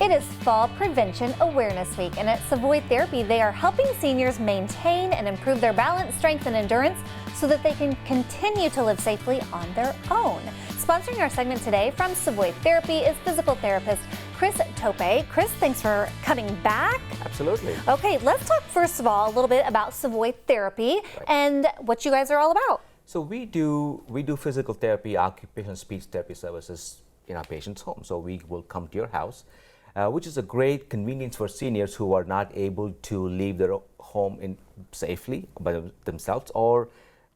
It is Fall Prevention Awareness Week, and at Savoy Therapy, they are helping seniors maintain and improve their balance, strength, and endurance so that they can continue to live safely on their own. Sponsoring our segment today from Savoy Therapy is physical therapist Chris Tope. Chris, thanks for coming back. Absolutely. Okay, let's talk first of all a little bit about Savoy Therapy and what you guys are all about. So we do physical therapy, occupational speech therapy services in our patient's home. So we will come to your house, which is a great convenience for seniors who are not able to leave their home safely by themselves, or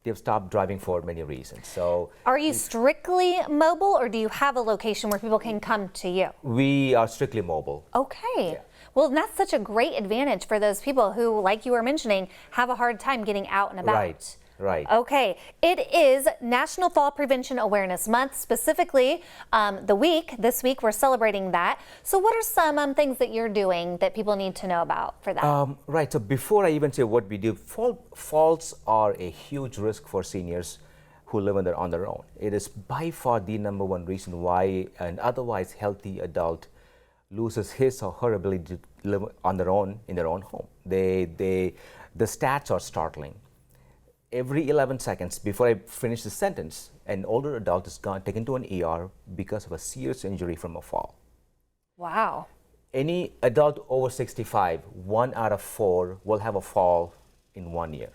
they've stopped driving for many reasons. So, are you strictly mobile, or do you have a location where people can come to you? We are strictly mobile. Okay. Yeah. Well, that's such a great advantage for those people who, like you were mentioning, have a hard time getting out and about. Right. Okay. It is National Fall Prevention Awareness Month, specifically this week we're celebrating that. So what are some things that you're doing that people need to know about for that? Right. So before I even say what we do, falls are a huge risk for seniors who live on their own. It is by far the number one reason why an otherwise healthy adult loses his or her ability to live on their own in their own home. The stats are startling. Every 11 seconds before I finish the sentence, an older adult is taken to an ER because of a serious injury from a fall. Wow. Any adult over 65, 1 out of 4 will have a fall in 1 year.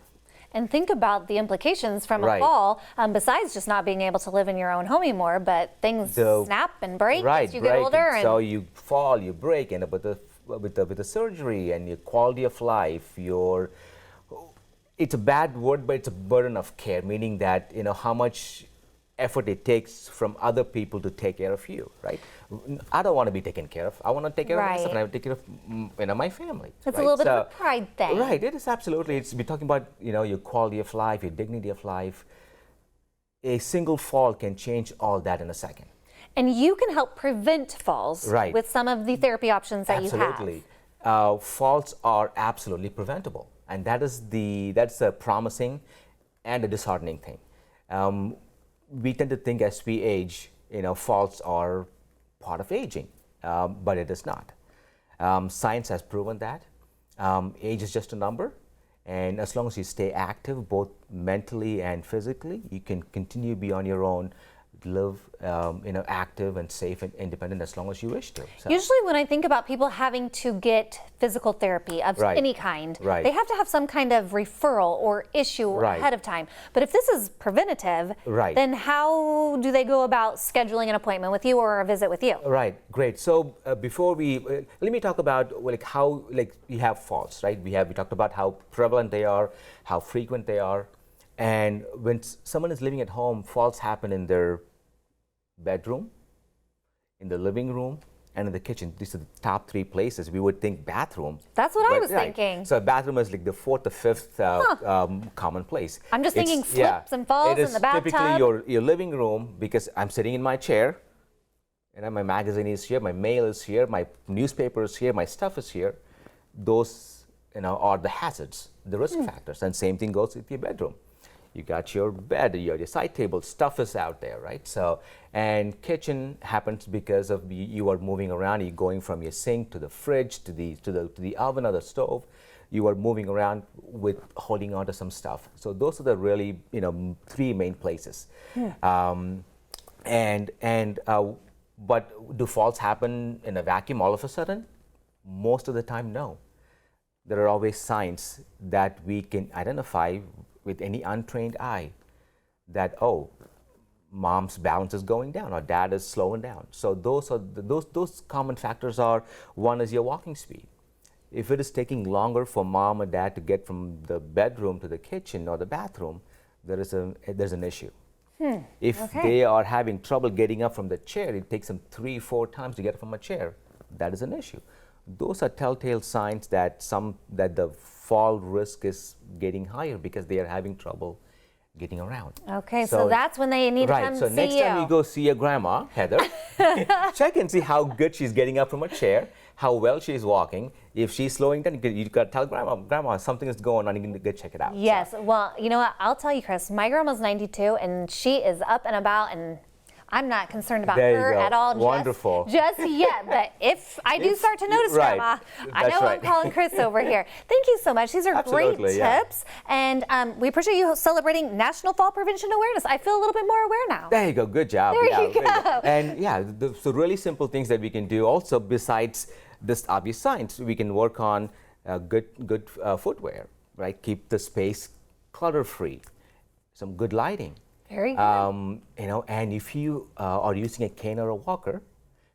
And think about the implications from a fall, besides just not being able to live in your own home anymore, but things snap and break as you get older. So you fall, you break, and with the surgery and your quality of life, it's a bad word, but it's a burden of care, meaning that how much effort it takes from other people to take care of you, right? I don't want to be taken care of. I want to take care of myself, and I take care of my family. It's a little bit of a pride thing. Right, it is absolutely. We're talking about your quality of life, your dignity of life. A single fall can change all that in a second. And you can help prevent falls with some of the therapy options that you have. Absolutely. Falls are absolutely preventable. And that's a promising and a disheartening thing. We tend to think as we age, falls are part of aging, but it is not. Science has proven that. Age is just a number, and as long as you stay active, both mentally and physically, you can continue to be on your own, live active and safe and independent as long as you wish to. So. Usually when I think about people having to get physical therapy of any kind, they have to have some kind of referral or issue ahead of time. But if this is preventative, then how do they go about scheduling an appointment with you or a visit with you? Right, great. So before let me talk about how you have falls, right? We talked about how prevalent they are, how frequent they are. And when someone is living at home, falls happen in their bedroom, in the living room, and in the kitchen. These are the top 3 places. We would think bathroom. That's what I was thinking. So bathroom is like the 4th or 5th common place. I'm just thinking slips and falls in the bathtub. It is typically your living room, because I'm sitting in my chair, and my magazine is here, my mail is here, my newspaper is here, my stuff is here. Those are the hazards, the risk factors. And same thing goes with your bedroom. You got your bed, your side table, stuff is out there, right? So, and kitchen happens because of you are moving around. You're going from your sink to the fridge to the oven or the stove. You are moving around with holding on to some stuff. So those are the really 3 main places. But do falls happen in a vacuum all of a sudden? Most of the time, no. There are always signs that we can identify with any untrained eye that, mom's balance is going down or dad is slowing down. So those common factors are, one is your walking speed. If it is taking longer for mom or dad to get from the bedroom to the kitchen or the bathroom, there's an issue. If they are having trouble getting up from the chair, it takes them 3-4 times to get up from a chair, that is an issue. Those are telltale signs that the fall risk is getting higher because they are having trouble getting around. Okay, so that's when they need to come see you. So next time you go see your grandma, Heather, check and see how good she's getting up from a chair, how well she's walking. If she's slowing down, you got to tell grandma something is going on, you can go check it out. Yes, well, you know what, I'll tell you, Chris, my grandma's 92 and she is up and about, and I'm not concerned about There you her go. at all Wonderful. just yet. But if I do start to notice, right. Grandma, I That's know right. I'm calling Chris over here. Thank you so much. These are Absolutely, great yeah. tips. And we appreciate you celebrating National Fall Prevention Awareness. I feel a little bit more aware now. There you go. Good job. There yeah, you go. And yeah, so really simple things that we can do also besides this obvious signs. We can work on good footwear, right? Keep the space clutter-free. Some good lighting. Very good. You know, and if you are using a cane or a walker,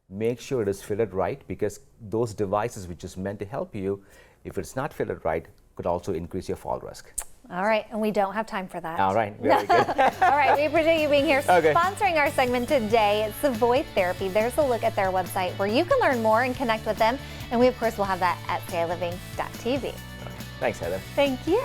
make sure it is fitted right, because those devices which is meant to help you, if it's not fitted right, could also increase your fall risk. All right, and we don't have time for that. All right, very good. All right, we appreciate you being here. Okay. Sponsoring our segment today, Savoy Therapy. There's a look at their website where you can learn more and connect with them. And we, of course, will have that at styliving.tv. Thanks, Heather. Thank you.